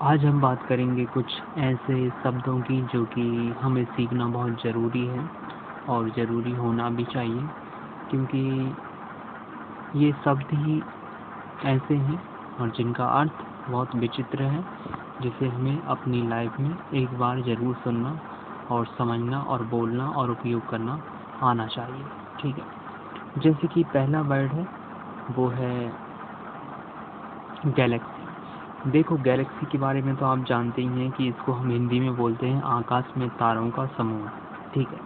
आज हम बात करेंगे कुछ ऐसे शब्दों की जो कि हमें सीखना बहुत ज़रूरी है और ज़रूरी होना भी चाहिए, क्योंकि ये शब्द ही ऐसे हैं और जिनका अर्थ बहुत विचित्र है, जिसे हमें अपनी लाइफ में एक बार ज़रूर सुनना और समझना और बोलना और उपयोग करना आना चाहिए। ठीक है, जैसे कि पहला वर्ड है वो है गैलेक्सी। देखो, गैलेक्सी के बारे में तो आप जानते ही हैं कि इसको हम हिंदी में बोलते हैं आकाश में तारों का समूह। ठीक है,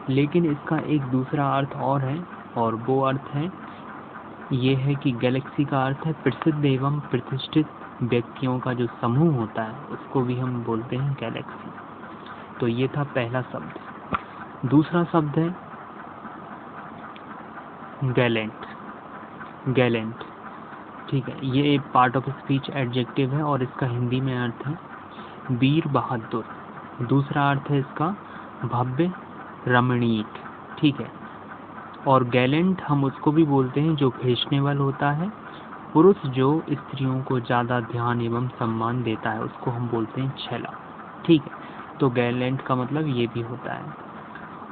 लेकिन इसका एक दूसरा अर्थ और है, और वो अर्थ है ये है कि गैलेक्सी का अर्थ है प्रसिद्ध एवं प्रतिष्ठित व्यक्तियों का जो समूह होता है, उसको भी हम बोलते हैं गैलेक्सी। तो ये था पहला शब्द। दूसरा शब्द है गैलेंट। गैलेंट, ठीक है, ये एक पार्ट ऑफ स्पीच एडजेक्टिव है और इसका हिंदी में अर्थ है वीर बहादुर। दूसरा अर्थ है इसका भव्य रमणीक। ठीक है, और गैलेंट हम उसको भी बोलते हैं जो फैशनेबल होता है, पुरुष जो स्त्रियों को ज़्यादा ध्यान एवं सम्मान देता है, उसको हम बोलते हैं छला। ठीक है, तो गैलेंट का मतलब ये भी होता है।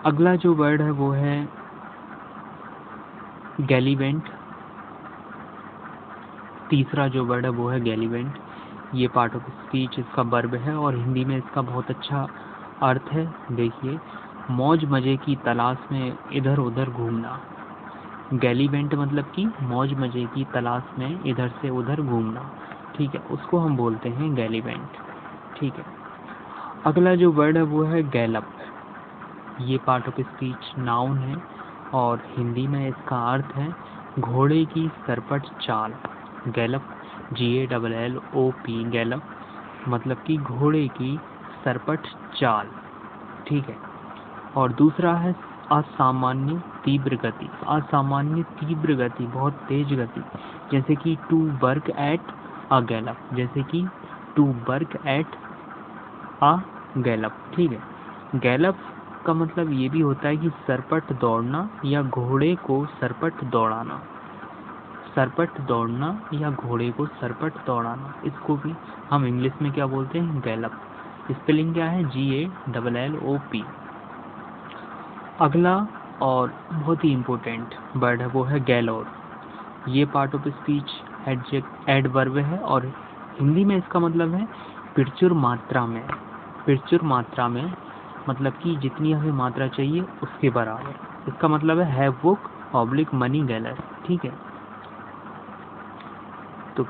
अगला जो वर्ड है वो है गैलीवेंट। तीसरा जो वर्ड है वो है गैलीवेंट। ये पार्ट ऑफ स्पीच इसका वर्ब है और हिंदी में इसका बहुत अच्छा अर्थ है। देखिए, मौज मज़े की तलाश में इधर उधर घूमना। गैलीवेंट मतलब कि मौज मज़े की तलाश में इधर से उधर घूमना। ठीक है, उसको हम बोलते हैं गैलीवेंट। ठीक है, अगला जो वर्ड है वो है गैलप। ये पार्ट ऑफ स्पीच नाउन है और हिंदी में इसका अर्थ है घोड़े की सरपट चाल। गैलप, GALLOP, गैलप मतलब कि घोड़े की सरपट चाल। ठीक है, और दूसरा है असामान्य तीव्र गति। असामान्य तीव्र गति, बहुत तेज गति, जैसे कि to work at a gallop. जैसे कि to work at a gallop. ठीक है, गैलप का मतलब ये भी होता है कि सरपट दौड़ना या घोड़े को सरपट दौड़ाना। सरपट दौड़ना या घोड़े को सरपट दौड़ाना, इसको भी हम इंग्लिश में क्या बोलते हैं? गैलप। स्पेलिंग क्या है? GALLOP। अगला और बहुत ही इम्पोर्टेंट वर्ड है वो है गैलोर। ये पार्ट ऑफ स्पीच एडवर्ब है और हिंदी में इसका मतलब है प्रचुर मात्रा में। प्रचुर मात्रा में मतलब कि जितनी हमें मात्रा चाहिए उसके बराबर। इसका मतलब है हैव बुक ऑब्लिक मनी गैलर। ठीक है, तो